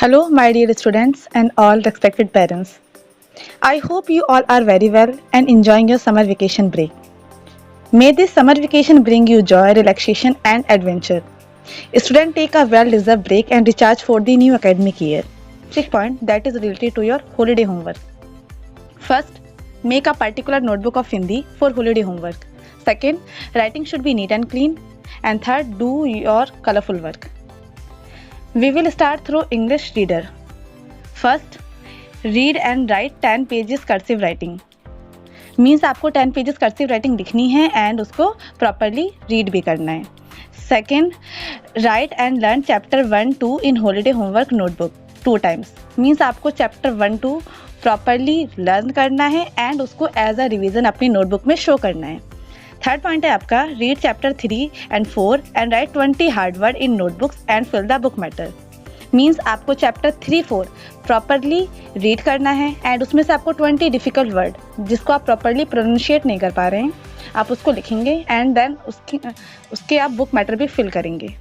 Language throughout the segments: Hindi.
Hello, my dear students and all respected parents. I hope you all are very well and enjoying your summer vacation break. May this summer vacation bring you joy, relaxation, and adventure. Students take a well-deserved break and recharge for the new academic year. 6 point that is related to your holiday homework. First, make a particular notebook of Hindi for holiday homework. Second, writing should be neat and clean. And third, do your colorful work. We will start through English reader. First, read and write 10 pages cursive writing. Means आपको 10 पेजेस कर्सिव राइटिंग लिखनी है एंड उसको प्रॉपरली रीड भी करना है. Second, write and learn chapter 1-2 in holiday homework notebook 2 times. Means आपको चैप्टर 1-2 प्रॉपरली लर्न करना है एंड उसको एज अ रिविज़न अपनी नोटबुक में शो करना है. थर्ड पॉइंट है आपका read chapter 3 and 4 and write 20 hard word in notebooks and fill the book matter. Means आपको चैप्टर 3-4 प्रॉपरली रीड करना है एंड उसमें से आपको 20 डिफ़िकल्ट वर्ड जिसको आप प्रॉपरली प्रोनाउंशिएट नहीं कर पा रहे हैं आप उसको लिखेंगे एंड देन उसके आप बुक मैटर भी फिल करेंगे.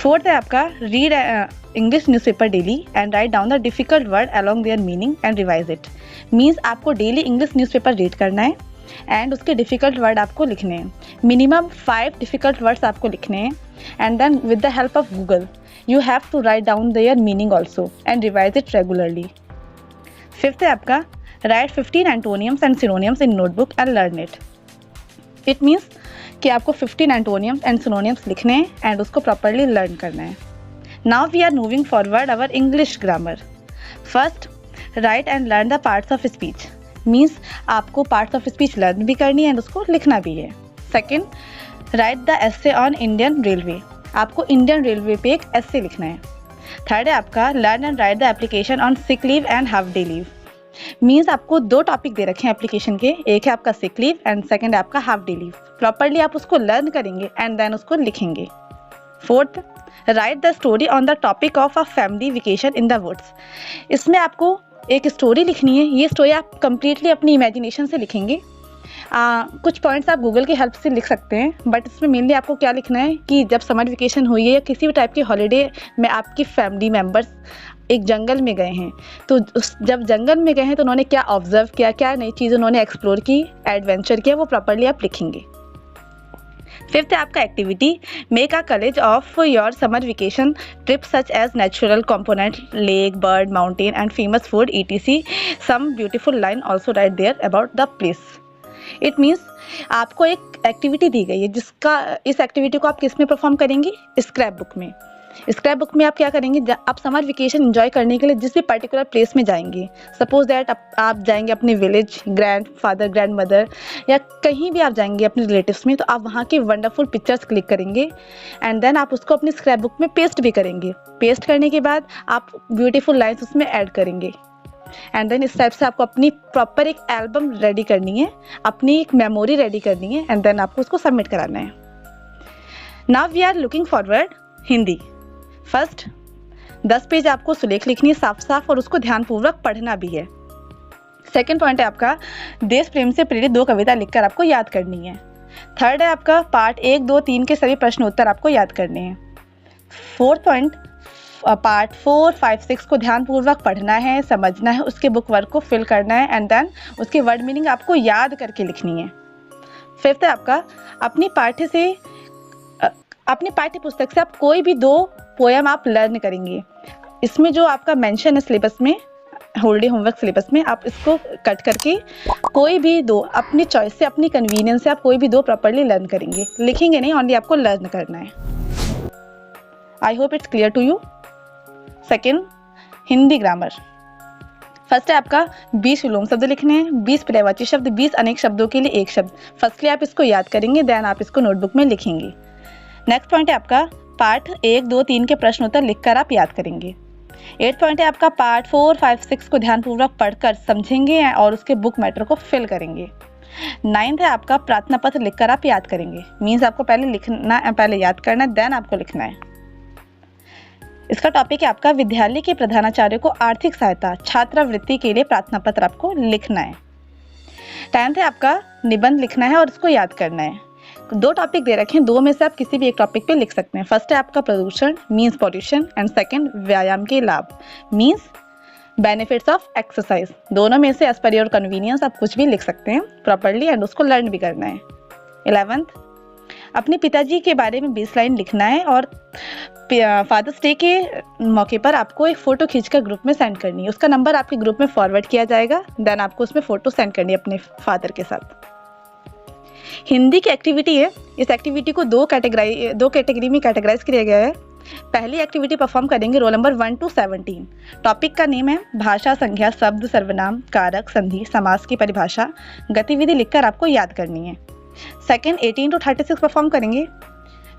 फोर्थ है आपका read English newspaper daily and write down the difficult word along there meaning and revise it. Means आपको डेली इंग्लिश न्यूज़पेपर रीड करना है एंड उसके डिफ़िकल्ट वर्ड आपको लिखने हैं. मिनिमम 5 डिफ़िकल्ट वर्ड्स आपको लिखने हैं and then with the help of Google you have to write down their meaning also and revise it regularly. Fifth है आपका write 15 antonyms and synonyms in notebook and learn it. It means कि आपको 15 antonyms and synonyms लिखने हैं and उसको properly learn करना है. Now we are moving forward our English grammar. First, write and learn the parts of speech. Means आपको parts of speech learn भी करनी है and उसको लिखना भी है. Second, write the essay on Indian Railway. आपको इंडियन रेलवे पे एक एसे लिखना है. थर्ड है आपका learn and write the application on sick leave and half day leave. Means आपको 2 टॉपिक दे रखे हैं एप्लीकेशन के, एक है आपका सिक लीव एंड सेकंड है आपका हाफ डे लीव. प्रॉपरली आप उसको लर्न करेंगे एंड देन उसको लिखेंगे. Fourth, write the story on the topic of a family vacation in the woods. इसमें आपको एक स्टोरी लिखनी है. ये स्टोरी आप कंप्लीटली अपनी इमेजिनेशन से लिखेंगे. कुछ पॉइंट्स आप गूगल की हेल्प से लिख सकते हैं बट इसमें मेनली आपको क्या लिखना है कि जब समर वेकेशन हुई है या किसी भी टाइप के हॉलीडे में आपकी फैमिली मेम्बर्स एक जंगल में गए हैं तो जब जंगल में गए हैं तो उन्होंने क्या ऑब्जर्व किया, क्या नई चीज़ उन्होंने एक्सप्लोर की, एडवेंचर किया, वो प्रॉपरली आप लिखेंगे. फिफ्थ है आपका activity make a collage of your summer vacation trip such as natural component lake bird mountain and famous food ETC. Some beautiful line also write there about the place. It means आपको एक एक्टिविटी दी गई है जिसका इस एक्टिविटी को आप किस में परफॉर्म करेंगे, स्क्रैप बुक में. स्क्रैप बुक में आप क्या करेंगे, आप समर वेकेशन एंजॉय करने के लिए जिस भी पर्टिकुलर प्लेस में जाएंगे, सपोज दैट आप जाएंगे अपने village, grand father grand mother या कहीं भी आप जाएंगे अपने रिलेटिव्स में, तो आप वहाँ के वंडरफुल पिक्चर्स क्लिक करेंगे एंड देन आप उसको अपनी स्क्रैप बुक में पेस्ट भी करेंगे. पेस्ट करने के बाद आप ब्यूटीफुल लाइन्स उसमें ऐड करेंगे एंड देन इस टाइप से आपको अपनी प्रॉपर एक एल्बम रेडी करनी है, अपनी एक मेमोरी रेडी करनी है एंड देन आपको उसको सबमिट कराना है. Now we are looking forward Hindi. First 10 page आपको सुलेख लिखनी है साफ साफ और उसको ध्यानपूर्वक पढ़ना भी है. सेकेंड पॉइंट है आपका देश प्रेम से प्रेरित 2 कविता लिखकर आपको याद करनी है. थर्ड है आपका पार्ट 1, 2, 3 के सभी प्रश्न उत्तर आपको याद करने हैं. फोर्थ पॉइंट पार्ट 4, 5, 6 को ध्यानपूर्वक पढ़ना है, समझना है, उसके बुक वर्क को फिल करना है एंड देन उसके वर्ड मीनिंग आपको याद करके लिखनी है. फिफ्थ है आपका अपनी पाठ्य पुस्तक से आप कोई भी 2 पोएम आप लर्न करेंगे. इसमें जो आपका मेंशन है सिलेबस में, हॉलीडे होमवर्क सिलेबस में, आप इसको कट करके कोई भी 2 अपनी चॉइस से, अपनी कन्वीनियंस से आप कोई भी 2 प्रॉपरली लर्न करेंगे. लिखेंगे नहीं, ओनली आपको लर्न करना है. I hope it's clear to you. Second, Hindi grammar. First है आपका 20 विलोम शब्द लिखने हैं, 20 पर्यायवाची शब्द, 20 अनेक शब्दों के लिए एक शब्द. फर्स्टली आप इसको याद करेंगे देन आप इसको नोटबुक में लिखेंगे. नेक्स्ट पॉइंट है आपका पार्ट 1, 2, 3 के प्रश्न उत्तर लिखकर आप याद करेंगे. 8th पॉइंट है आपका पार्ट 4, 5, 6 को ध्यानपूर्वक पढ़कर समझेंगे और उसके बुक मैटर को फिल करेंगे. 9th है आपका प्रार्थना पत्र लिखकर आप याद करेंगे. मीन्स आपको पहले याद करना है देन आपको लिखना है. इसका टॉपिक है आपका विद्यालय के प्रधानाचार्य को आर्थिक सहायता छात्रवृत्ति के लिए प्रार्थना पत्र आपको लिखना है. 10th है आपका निबंध लिखना है और उसको याद करना है. दो टॉपिक दे रखे हैं, दो में से आप किसी भी एक टॉपिक पे लिख सकते हैं। फर्स्ट है आपका प्रदूषण मीन्स पॉल्यूशन एंड सेकंड व्यायाम के लाभ मीन्स बेनिफिट्स ऑफ एक्सरसाइज। दोनों में से एज पर योर कन्वीनियंस आप कुछ भी लिख सकते हैं प्रॉपरली एंड उसको लर्न भी करना है। 11th, अपने पिताजी के बारे में 20 लाइन लिखना है और फादर्स डे के मौके पर आपको एक फ़ोटो खींचकर ग्रुप में सेंड करनी है। उसका नंबर आपके ग्रुप में फॉरवर्ड किया जाएगा, देन आपको उसमें फ़ोटो सेंड करनी है अपने फादर के साथ। हिंदी की एक्टिविटी है, इस एक्टिविटी को दो कैटेगरी में कैटेगराइज किया गया है। पहली एक्टिविटी परफॉर्म करेंगे रोल नंबर 1 to 17। टॉपिक का नेम है भाषा, संज्ञा, शब्द, सर्वनाम, कारक, संधि, समास की परिभाषा। गतिविधि लिखकर आपको याद करनी है। सेकेंड 18 to 36 परफॉर्म करेंगे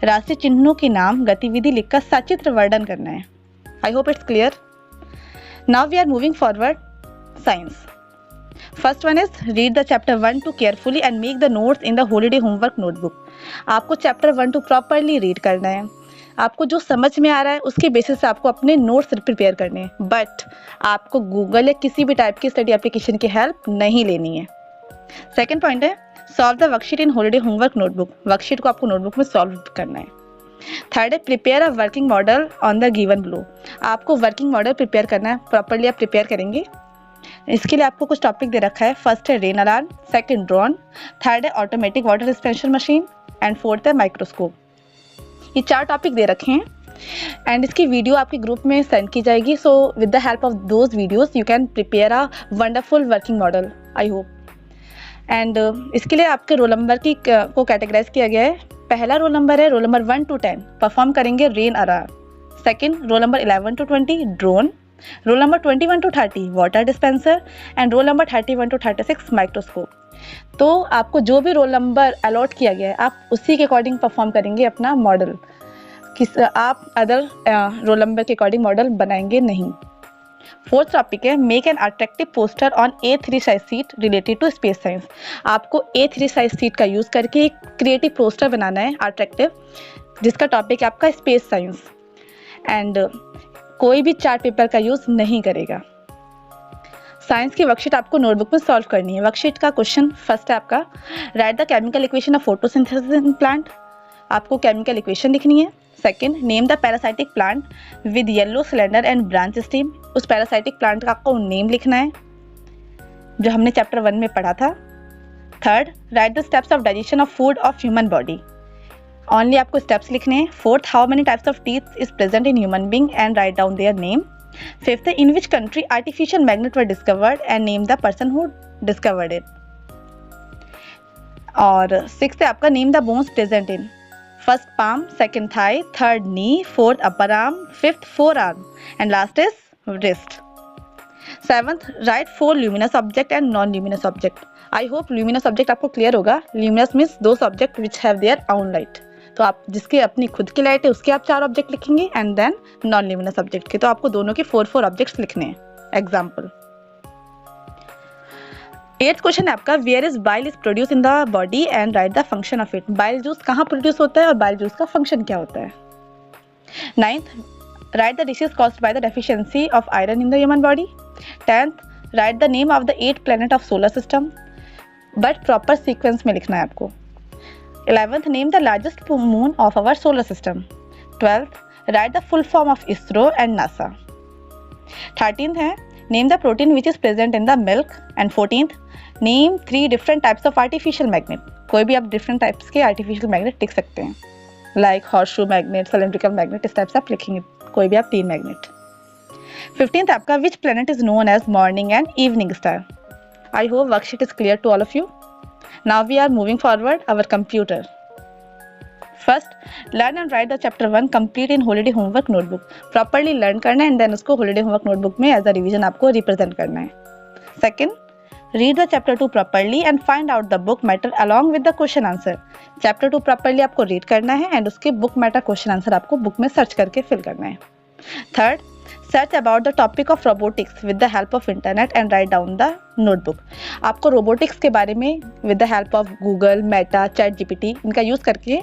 राष्ट्रीय चिन्हों के नाम। गतिविधि लिखकर सचित्र वर्णन करना है। I hope it's clear. Now we are moving forward science. First one is read the chapter 1 to carefully and make the notes in the holiday homework notebook. आपको चैप्टर 1 to प्रॉपरली रीड करना है। आपको जो समझ में आ रहा है उसके बेसिस से आपको अपने नोट्स प्रिपेयर करने हैं, बट आपको गूगल या किसी भी टाइप की स्टडी एप्लीकेशन की हेल्प नहीं लेनी है। सेकेंड पॉइंट है solve the worksheet in holiday homework notebook. Worksheet को आपको नोटबुक में सॉल्व करना है। थर्ड है prepare a working model on the given below. आपको वर्किंग मॉडल प्रिपेयर करना है, प्रॉपरली आप प्रिपेयर करेंगे। इसके लिए आपको कुछ टॉपिक दे रखा है। फर्स्ट है rain alarm, second drone, third है automatic water dispenser machine and fourth है माइक्रोस्कोप। ये 4 टॉपिक दे रखे हैं एंड इसकी वीडियो आपके ग्रुप में सेंड की जाएगी। So with the help of those videos you can prepare a wonderful working model, I hope. And इसके लिए आपके रोल नंबर को कैटेगराइज किया गया है। पहला रोल नंबर है रोल नंबर 1 to 10 परफॉर्म करेंगे rain alarm. Second roll number 11 to 20 drone, roll number 21 to 30 water dispenser and roll number 31 to 36 microscope. तो आपको जो भी रोल नंबर अलॉट किया गया है आप उसी के अकॉर्डिंग परफॉर्म करेंगे अपना मॉडल। आप अदर रोल नंबर के अकॉर्डिंग मॉडल बनाएंगे नहीं। फोर्थ टॉपिक है make an attractive poster on A3 size sheet related to space science. आपको A3 साइज सीट का यूज़ करके एक क्रिएटिव पोस्टर बनाना है अट्रैक्टिव, जिसका टॉपिक है आपका स्पेस साइंस एंड कोई भी चार्ट पेपर का यूज़ नहीं करेगा। साइंस की वर्कशीट आपको नोटबुक में सॉल्व करनी है। वर्कशीट का क्वेश्चन फर्स्ट है आपका right the chemical equation of photosynthesis in plant. आपको केमिकल इक्वेशन लिखनी है। Second name the parasitic plant with yellow cylinder and branch stem. उस पैरासाइटिक प्लांट का आपको नेम लिखना है जो हमने चैप्टर 1 में पढ़ा था। Third right the steps of digestion of food of human body. Only आपको स्टेप्स लिखने हैं। Fourth how many types of teeth is present in human being and write down their name. Fifth in which country artificial magnet were discovered and name the person who discovered it. और सिक्स्थ है आपका name the bones present in first palm, second thigh, third knee, fourth upper arm, fifth forearm and last is wrist. Seventh write 4 luminous object and non-luminous object. I hope luminous object आपको क्लियर होगा। luminous means those object which have their own light. तो आप जिसके अपनी खुद की लाइट है उसके आप 4 ऑब्जेक्ट लिखेंगे and then non luminous object के तो आपको दोनों के 4 ऑब्जेक्ट्स लिखने हैं। एग्जाम्पल 8th क्वेश्चन है आपका where is bile is produce in the body and write the function of it. Bile juice कहाँ प्रोड्यूस होता है और बाइल जूस का फंक्शन क्या होता है। 9th write the disease caused by the deficiency of iron in the human body. 10th write the name of the 8 planet of solar system, but proper sequence में लिखना है आपको। 11th name the largest moon of our solar system. 12th write the full form of ISRO and NASA. 13th है name the protein which is present in the milk and 14th name 3 different types of artificial magnet. कोई भी आप डिफरेंट टाइप्स के आर्टिफिशियल मैग्नेट लिख सकते हैं like horseshoe magnet, cylindrical magnet, इस टाइप से आप लिखेंगे कोई भी आप 3 मैग्नेट। 15th आपका which planet is known as morning and evening star. I hope worksheet is clear to all of you. Now we are moving forward our computer. First learn and write the chapter 1 complete in holiday homework notebook. Properly learn करना है एंड देन उसको हॉलीडे होमवर्क नोटबुक में एज अ रिवीजन आपको रिप्रेजेंट करना है। Second read the chapter 2 properly and find out the book matter along with the question answer. Chapter 2 properly आपको रीड करना है एंड उसके बुक मैटर क्वेश्चन आंसर आपको बुक में सर्च करके फिल करना है। Third search about the topic of robotics with the help of internet and write down the notebook. आपको रोबोटिक्स के बारे में with the help of Google, Meta, chat GPT इनका यूज़ करके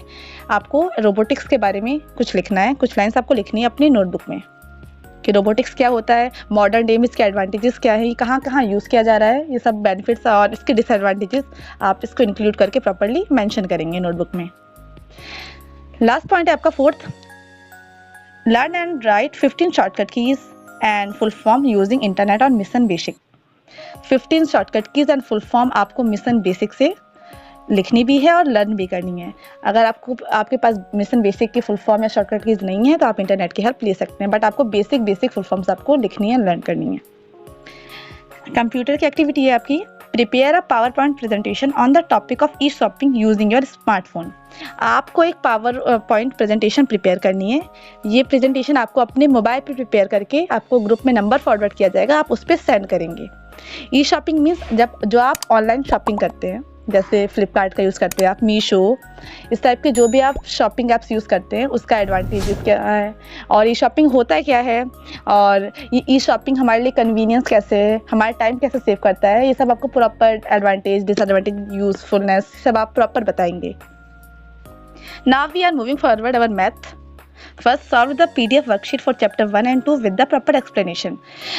आपको रोबोटिक्स के बारे में कुछ लिखना है, कुछ लाइन्स आपको लिखनी है अपनी नोटबुक में। कि रोबोटिक्स क्या होता है, मॉडर्न डे में इसके एडवांटेजेस क्या है, ये कहाँ कहाँ यूज़ किया जा रहा है, ये सब बेनिफिट्स और इसके डिसएडवांटेजेस आप इसको इंक्लूड करके प्रॉपर्ली मेंशन करेंगे नोटबुक में। लास्ट पॉइंट है आपका fourth, learn and write 15 shortcut keys and full form using internet और mission basic. 15 shortcut keys and full form आपको मिशन बेसिक से लिखनी भी है और लर्न भी करनी है। अगर आपके पास मिशन बेसिक की फुल फॉर्म या शॉर्टकट कीज नहीं है तो आप इंटरनेट की हेल्प ले सकते हैं, बट आपको बेसिक फुल फॉर्म्स आपको लिखनी है, लर्न करनी है। कंप्यूटर की एक्टिविटी है आपकी, prepare a power point presentation on the topic of E shopping using your smartphone. आपको एक पावर पॉइंट प्रेजेंटेशन प्रिपेयर करनी है। ये प्रेजेंटेशन आपको अपने मोबाइल पर प्रिपेयर करके आपको ग्रुप में नंबर फॉरवर्ड किया जाएगा, आप उस पर सेंड करेंगे। ई शॉपिंग मीन्स जो आप ऑनलाइन शॉपिंग करते हैं, जैसे फ्लिपकार्ट का यूज़ करते हैं आप, मीशो, इस टाइप के जो भी आप शॉपिंग ऐप्स यूज़ करते हैं उसका एडवांटेजेस क्या है और ई शॉपिंग होता है क्या है, और ये ई शॉपिंग हमारे लिए कन्वीनियंस कैसे है, हमारा टाइम कैसे सेव करता है, ये सब आपको प्रॉपर एडवांटेज, डिसएडवांटेज, यूजफुलनेस सब आप प्रॉपर बताएंगे। Now we are moving forward our math. First solve the PDF worksheet for chapter 1 and 2 with the proper explanation.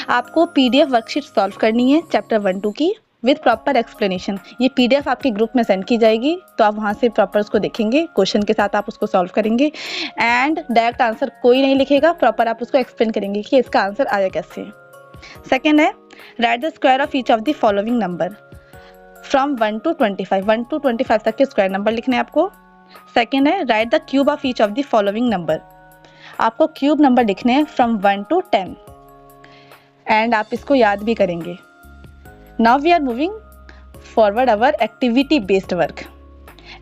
आपको PDF वर्कशीट सॉल्व करनी है चैप्टर 1-2 की विद प्रॉपर एक्सप्लेनेशन। ये PDF आपके ग्रुप में सेंड की जाएगी, तो आप वहाँ से प्रॉपर उसको देखेंगे, क्वेश्चन के साथ आप उसको सॉल्व करेंगे एंड डायरेक्ट आंसर कोई नहीं लिखेगा, प्रॉपर आप उसको एक्सप्लेन करेंगे कि इसका आंसर आया कैसे। सेकेंड है right the square of each of the following number from 1 to 25। 1 to 25 तक के स्क्वायर नंबर लिखने हैं आपको। सेकेंड है right the cube of each of the following number. आपको क्यूब नंबर लिखने हैं फ्रॉम 1 to 10 एंड आप इसको याद भी करेंगे। Now we are moving forward our activity based work.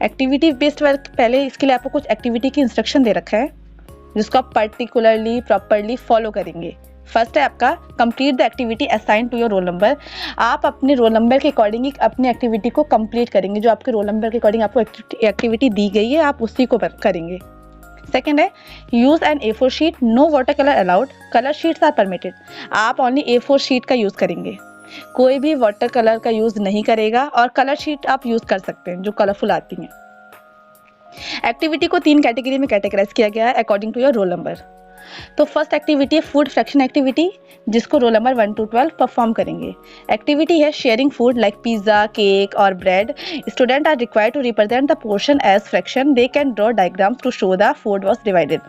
Activity based work, पहले इसके लिए आपको कुछ एक्टिविटी की इंस्ट्रक्शन दे रखा है जिसको आप पर्टिकुलरली प्रॉपरली फॉलो करेंगे। फर्स्ट है आपका complete the activity assign to your roll number. आप अपने रोल नंबर के अकॉर्डिंग अपनी एक्टिविटी को कंप्लीट करेंगे, जो आपके रोल नंबर के अकॉर्डिंग आपको एक्टिविटी दी गई है आप उसी को करेंगे। सेकेंड है use an A4 sheet, no water colour allowed, colour sheets are permitted. आप ओनली A4 शीट का यूज़ करेंगे, कोई भी वाटर कलर का यूज़ नहीं करेगा, और कलर शीट आप यूज़ कर सकते हैं जो कलरफुल आती हैं। एक्टिविटी को 3 कैटेगरी में कैटेगराइज किया गया है according to your roll number. तो फर्स्ट एक्टिविटी है फूड फ्रैक्शन एक्टिविटी, जिसको रोल नंबर 1 to 12 परफॉर्म करेंगे। एक्टिविटी है sharing food like pizza, cake और bread. Student are required to represent the portion as fraction, they can draw diagrams to show the food was divided.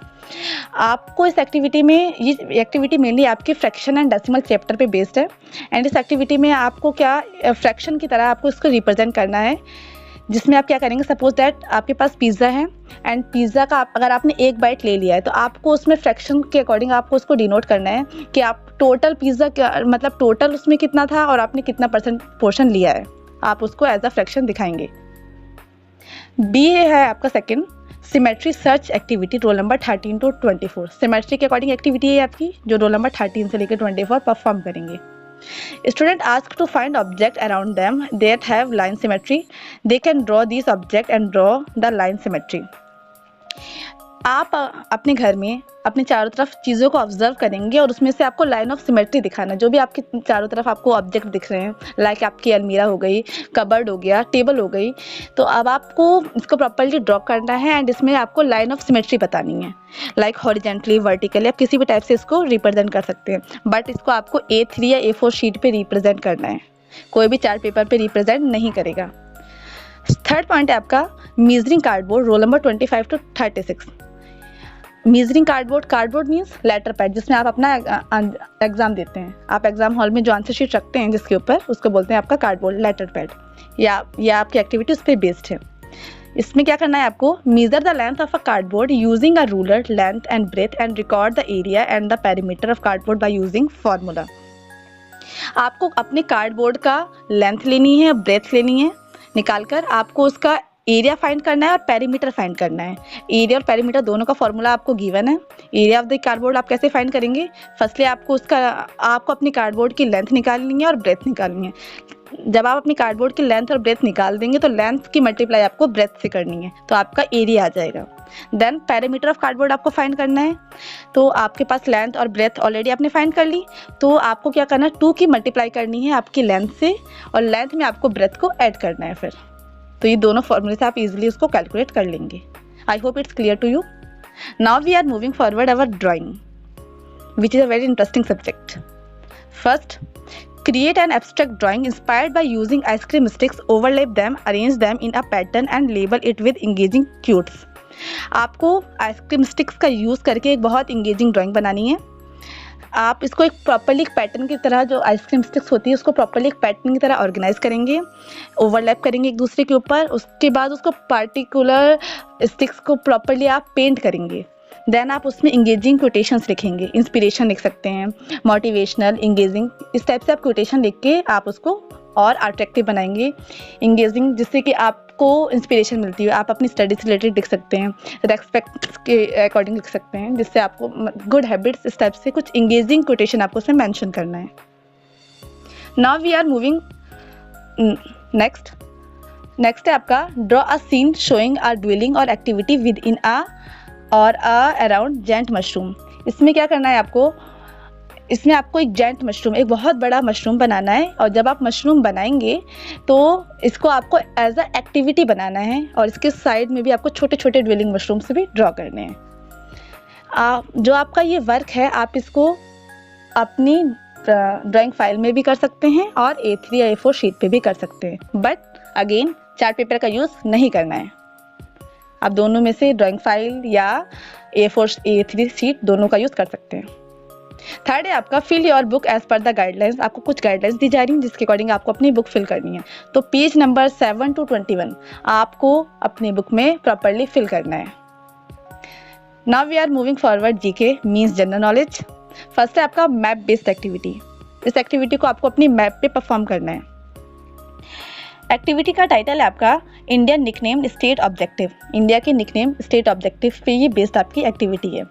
आपको इस एक्टिविटी में, ये एक्टिविटी मेनली आपके फ्रैक्शन एंड डेसिमल चैप्टर पे बेस्ड है, एंड इस एक्टिविटी में आपको क्या फ्रैक्शन की तरह आपको इसको रिप्रेजेंट करना है, जिसमें आप क्या करेंगे, सपोज दैट आपके पास पिज़्ज़ा है एंड पिज़्ज़ा का अगर आपने एक बाइट ले लिया है तो आपको उसमें फ्रैक्शन के अकॉर्डिंग आपको उसको डिनोट करना है कि आप टोटल पिज़्ज़ा मतलब टोटल उसमें कितना था और आपने कितना % पोर्शन लिया है, आप उसको एज अ फ्रैक्शन दिखाएंगे। बी है आपका second symmetry search activity, roll number 13 to 24। Symmetry के अकॉर्डिंग एक्टिविटी है आपकी जो रोल नंबर 13 से लेकर 24 परफॉर्म करेंगे। Student asked to find object around them that have line symmetry. They can draw these object and draw the line symmetry. आप अपने घर में अपने चारों तरफ चीज़ों को ऑब्जर्व करेंगे और उसमें से आपको लाइन ऑफ सिमेट्री दिखाना, जो भी आपके चारों तरफ आपको ऑब्जेक्ट दिख रहे हैं, लाइक आपकी अलमीरा हो गई, कबर्ड हो गया, टेबल हो गई, तो अब आपको इसको प्रॉपर्ली ड्रॉ करना है एंड इसमें आपको लाइन ऑफ सिमेट्री बतानी है, लाइक हॉरिजेंटली, वर्टिकली, आप किसी भी टाइप से इसको रिप्रेजेंट कर सकते हैं, बट इसको आपको A3 या A4 शीट पे रिप्रेजेंट करना है, कोई भी चार्ट पेपर पे रिप्रेजेंट नहीं करेगा। थर्ड पॉइंट है आपका measuring cardboard, roll number 25 to 36। Measuring cardboard means letter pad, जिसमें आप अपना एग्जाम देते हैं, आप एग्जाम हॉल में जो आंसर शीट रखते हैं जिसके ऊपर, उसको बोलते हैं आपका कार्डबोर्ड, लेटर पैड, या आपकी एक्टिविटी उस पर बेस्ड है। इसमें क्या करना है आपको, measure the length of a cardboard using a ruler, length and breadth and record the area and the perimeter of cardboard by using formula. आपको अपने कार्डबोर्ड का लेंथ लेनी है, ब्रेथ लेनी है, निकालकर आपको उसका एरिया फाइंड करना है और पेरीमीटर फाइंड करना है। एरिया और पेरीमीटर दोनों का फॉर्मूला आपको गिवन है। एरिया ऑफ द कार्डबोर्ड आप कैसे फाइंड करेंगे, फर्स्टली आपको अपनी कार्डबोर्ड की लेंथ निकालनी है और ब्रेथ निकालनी है। जब आप अपनी कार्डबोर्ड की लेंथ और ब्रेथ निकाल देंगे तो लेंथ की मल्टीप्लाई आपको ब्रेथ से करनी है, तो आपका एरिया आ जाएगा। देन पेरीमीटर ऑफ कार्डबोर्ड आपको फाइंड करना है, तो आपके पास लेंथ और ब्रेथ ऑलरेडी आपने फाइंड कर ली, तो आपको क्या करना है, 2 की मल्टीप्लाई करनी है आपकी लेंथ से और लेंथ में आपको ब्रेथ को ऐड करना है फिर, तो ये दोनों फॉर्मूले से आप इजीली उसको कैलकुलेट कर लेंगे। I hope it's clear to you. Now we are moving forward our drawing. which is a very interesting subject. First, create an abstract drawing inspired by using ice cream sticks, overlap them, arrange them in a pattern and label it with engaging quotes. आपको आइसक्रीम स्टिक्स का यूज़ करके एक बहुत इंगेजिंग ड्राइंग बनानी है. आप इसको एक प्रॉपर्ली एक पैटर्न की तरह, जो आइसक्रीम स्टिक्स होती है उसको प्रॉपर्ली एक पैटर्न की तरह ऑर्गेनाइज करेंगे, ओवरलैप करेंगे एक दूसरे के ऊपर. उसके बाद उसको पार्टिकुलर स्टिक्स को प्रॉपर्ली आप पेंट करेंगे. देन आप उसमें इंगेजिंग कोटेशंस लिखेंगे. इंस्पिरेशन लिख सकते हैं, मोटिवेशनल, इंगेजिंग, इस टाइप से आप कोटेशन लिख के आप उसको और अट्रैक्टिव बनाएंगे. इंगेजिंग, जिससे कि आपको इंस्पिरेशन मिलती है. आप अपनी स्टडी से रिलेटेड लिख सकते हैं, रेस्पेक्ट के अकॉर्डिंग लिख सकते हैं, जिससे आपको गुड हैबिट्स, इस टाइप से कुछ इंगेजिंग कोटेशन आपको उसमें मेंशन करना है. Now we are moving next है आपका draw a scene showing a dwelling or activity within a or around gent mushroom. इसमें क्या करना है आपको, इसमें आपको एक जेंट मशरूम, एक बहुत बड़ा मशरूम बनाना है. और जब आप मशरूम बनाएंगे तो इसको आपको एज अ एक्टिविटी बनाना है और इसके साइड में भी आपको छोटे छोटे ड्वेलिंग मशरूम से भी ड्रॉ करने हैं. जो आपका ये वर्क है आप इसको अपनी ड्राइंग फाइल में भी कर सकते हैं और A3 या A4 शीट पे भी कर सकते हैं. बट अगेन चार्ट पेपर का यूज़ नहीं करना है. आप दोनों में से ड्राइंग फाइल या A4 A3 शीट दोनों का यूज़ कर सकते हैं. थर्ड है आपका fill your book as per the guidelines. आपको कुछ गाइडलाइंस दी जा रही हैं जिसके अकॉर्डिंग आपको अपनी बुक फिल करनी है. तो पेज नंबर 7 to 21 आपको अपनी बुक में प्रॉपरली फिल करना है. Now we are moving forward. GK means general knowledge. First है आपका मैप बेस्ड एक्टिविटी. इस एक्टिविटी को आपको अपनी मैप पे परफॉर्म करना है. एक्टिविटी का टाइटल है आपका Indian nickname state objective. India के निकनेम स्टेट ऑब्जेक्टिव पे ये बेस्ड आपकी एक्टिविटी है.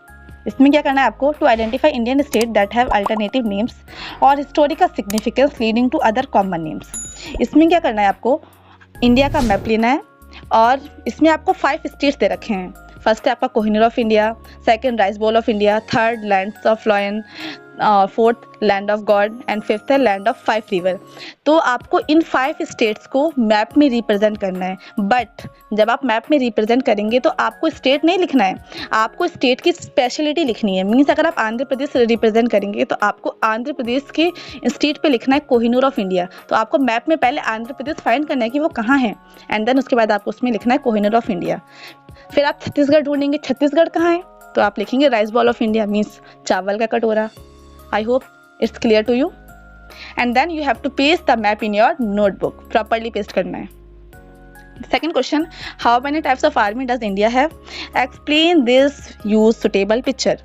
इसमें क्या करना है आपको, to identify Indian state that have alternative names और historical significance leading to other common names. इसमें क्या करना है आपको, इंडिया का मैप लेना है और इसमें आपको 5 स्टेट्स दे रखे हैं. फर्स्ट है आपका Kohinoor of India, second rice bowl of India, third lands of lion, fourth land of God and fifth है लैंड ऑफ 5 रिवर. तो आपको इन 5 स्टेट्स को मैप में रिप्रेजेंट करना है. बट जब आप मैप में रिप्रेजेंट करेंगे तो आपको स्टेट नहीं लिखना है, आपको स्टेट की स्पेशलिटी लिखनी है. मीन्स अगर आप आंध्र प्रदेश रिप्रेजेंट करेंगे तो आपको आंध्र प्रदेश के स्टेट पे लिखना है कोहिनूर ऑफ इंडिया. तो आपको मैप में पहले आंध्र प्रदेश फाइंड करना है कि वो कहाँ है एंड देन उसके बाद आपको उसमें लिखना है कोहिनूर ऑफ इंडिया. फिर आप छत्तीसगढ़ ढूंढेंगे, छत्तीसगढ़ कहाँ है, तो आप लिखेंगे rice ball of India, means चावल का कटोरा. I hope it's clear to you. And then you have to paste the map in your notebook. Properly paste करना है. Second question, how many types of army does India have? Explain this. Use suitable picture.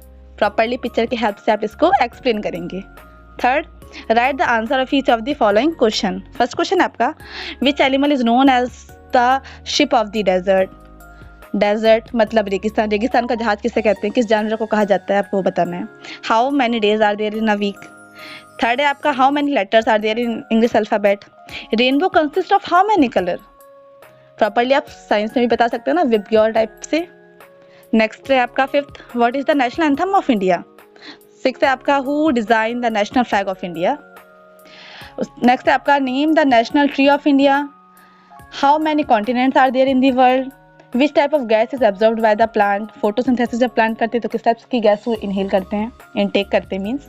Properly picture के help से आप इसको explain करेंगे. Third, write the answer of each of the following question. First question आपका, which animal is known as the ship of the desert? Desert मतलब रेगिस्तान. रेगिस्तान का जहाज किसे कहते हैं, किस जानवर को कहा जाता है, आपको बताना है. How many days are there in a week. Third है आपका how many letters are there in English alphabet. Rainbow consist of how many colour. Properly आप साइंस में भी बता सकते हैं ना, विबग्योर टाइप से. नेक्स्ट है आपका fifth, what is the national anthem of India. Six है आपका who design the national flag of India. Next है आपका name the national tree of India. How many continents are there in the world. Which type of gas is absorbed by the plant. Photosynthesis जब प्लांट करते हैं तो किस टाइप की गैस को इनहेल करते हैं, इनटेक करते हैं मीन्स.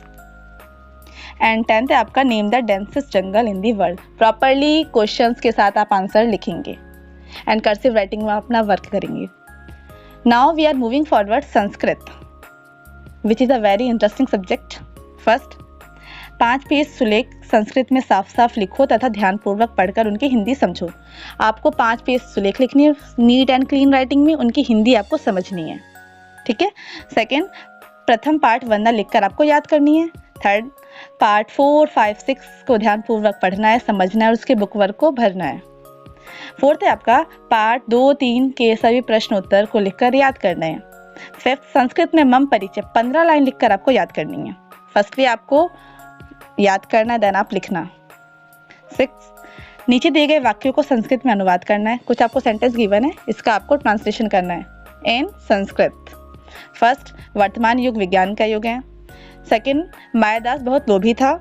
एंड 10th है आपका name the densest jungle in the world. Properly questions के साथ आप आंसर लिखेंगे एंड कर्सिव राइटिंग में अपना वर्क करेंगे. Now we are moving forward Sanskrit, which is a very interesting subject. First, 5 page सुलेख संस्कृत में साफ साफ लिखो तथा ध्यानपूर्वक पढ़कर उनकी हिंदी समझो. आपको 5 पेज सुलेख लिखनी है नीट एंड क्लीन राइटिंग में, उनकी हिंदी आपको समझनी है. ठीक है. सेकेंड, प्रथम पाठ वंदना लिखकर आपको याद करनी है. थर्ड, पार्ट 4, 5, 6 को ध्यानपूर्वक पढ़ना है, समझना है और उसके बुक वर्क को भरना है. फोर्थ है आपका पार्ट 2, 3 के सभी प्रश्न उत्तर को लिखकर याद करना है. फिफ्थ, संस्कृत में मम परिचय 15 लाइन लिखकर आपको याद करनी है. फर्स्टली आपको याद करना है, देन आप लिखना. 6, नीचे दिए गए वाक्यों को संस्कृत में अनुवाद करना है. कुछ आपको सेंटेंस गिवन है, इसका आपको ट्रांसलेशन करना है इन संस्कृत. फर्स्ट, वर्तमान युग विज्ञान का युग है. सेकंड, मायादास बहुत लोभी था.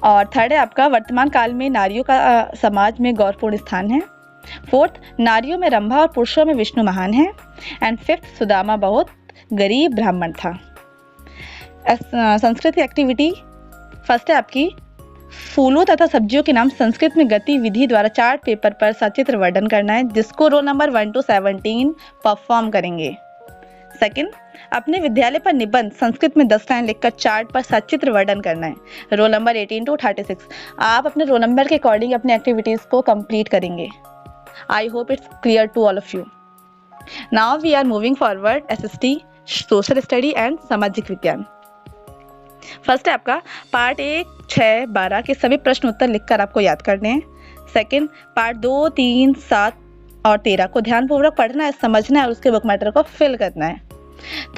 और थर्ड है आपका वर्तमान काल में नारियों का समाज में गौरवपूर्ण स्थान है. फोर्थ, नारियों में रंभा और पुरुषों में विष्णु महान है. एंड फिफ्थ, सुदामा बहुत गरीब ब्राह्मण था. संस्कृत की एक्टिविटी फर्स्ट है आपकी फूलों तथा सब्जियों के नाम संस्कृत में गतिविधि द्वारा चार्ट पेपर पर सचित्र वर्णन करना है, जिसको रोल नंबर 1 to 17 परफॉर्म करेंगे। सेकंड, अपने विद्यालय पर निबंध संस्कृत में 10 लाइन लिखकर चार्ट पर सचित्र वर्णन करना है, रोल नंबर 18 to 36। आप अपने रोल नंबर के अकॉर्डिंग अपनी एक्टिविटीज़ को कंप्लीट करेंगे। I hope it's clear to all of you. Now we are moving forward SST social study and सामाजिक विज्ञान। फर्स्ट है आपका पार्ट 1, 6, 12 के सभी प्रश्न उत्तर लिखकर आपको याद करने हैं। सेकंड, पार्ट 2, 3, 7 और 13 को ध्यानपूर्वक पढ़ना है, समझना है और उसके बुक मैटर को फिल करना है।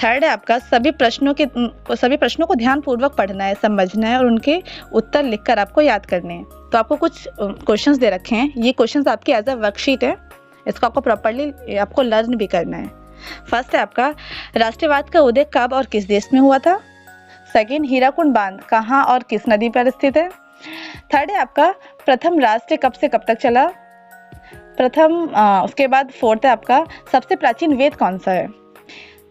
थर्ड है आपका सभी प्रश्नों को ध्यानपूर्वक पढ़ना है, समझना है और उनके उत्तर लिखकर आपको याद करने हैं। तो आपको कुछ क्वेश्चंस दे रखे हैं, ये क्वेश्चंस आपकी एज अ वर्कशीट है, इसको आपको प्रॉपर्ली आपको लर्न भी करना है। फर्स्ट है आपका राष्ट्रवाद का उदय कब और किस देश में हुआ था। सेकेंड, हीराकुंड बांध कहाँ और किस नदी पर स्थित है। थर्ड है आपका प्रथम राष्ट्र कब से कब तक चला। उसके बाद फोर्थ है आपका सबसे प्राचीन वेद कौन सा है।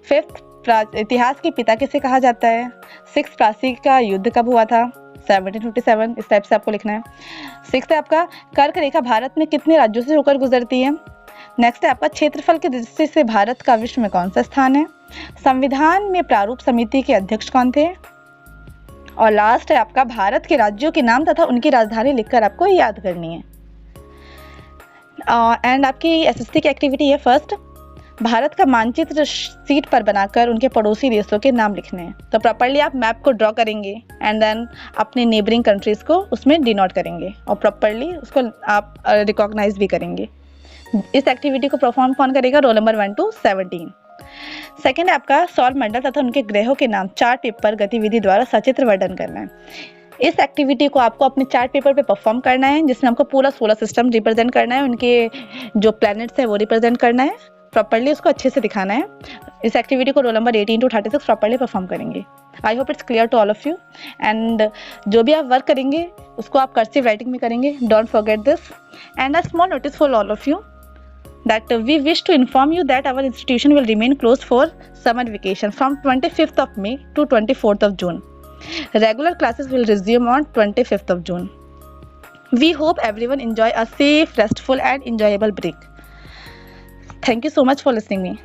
फिफ्थ, इतिहास के पिता किसे कहा जाता है। सिक्स, प्लासी का युद्ध कब हुआ था, 1757, इस टाइप से आपको लिखना है। सिक्स्थ है आपका कर्क रेखा भारत में कितने राज्यों से होकर गुजरती है। नेक्स्ट है आपका क्षेत्रफल की दृष्टि से भारत का विश्व में कौन सा स्थान है। संविधान में प्रारूप समिति के अध्यक्ष कौन थे। और लास्ट है आपका भारत के राज्यों के नाम तथा उनकी राजधानी लिखकर आपको याद करनी है। एंड आपकी SST की एक्टिविटी है फर्स्ट, भारत का मानचित्र सीट पर बनाकर उनके पड़ोसी देशों के नाम लिखने हैं। तो प्रॉपर्ली आप मैप को ड्रॉ करेंगे एंड देन अपने नेबरिंग कंट्रीज को उसमें डिनोट करेंगे और प्रॉपर्ली उसको आप रिकॉग्नाइज भी करेंगे। इस एक्टिविटी को परफॉर्म कौन करेगा, रोल नंबर 1 to 17। सेकेंड है आपका सौर मंडल तथा उनके ग्रहों के नाम चार्ट पेपर गतिविधि द्वारा सचित्र वर्णन करना है। इस एक्टिविटी को आपको अपने चार्ट पेपर पे परफॉर्म करना है, जिसमें आपको पूरा सोलर सिस्टम रिप्रेजेंट करना है, उनके जो प्लैनेट्स हैं वो रिप्रेजेंट करना है, प्रॉपर्ली उसको अच्छे से दिखाना है। इस एक्टिविटी को roll number 18 to 36 properly perform करेंगे। I hope it's clear to all of you. And जो भी आप वर्क करेंगे उसको आप कर्सिव राइटिंग में करेंगे, don't forget this. And a small notice for all of you that we wish to inform you that our institution will remain closed for summer vacation from 25th of May to 24th of June. Regular classes will resume on 25th of June. We hope everyone enjoy a safe, restful and enjoyable break. Thank you so much for listening me.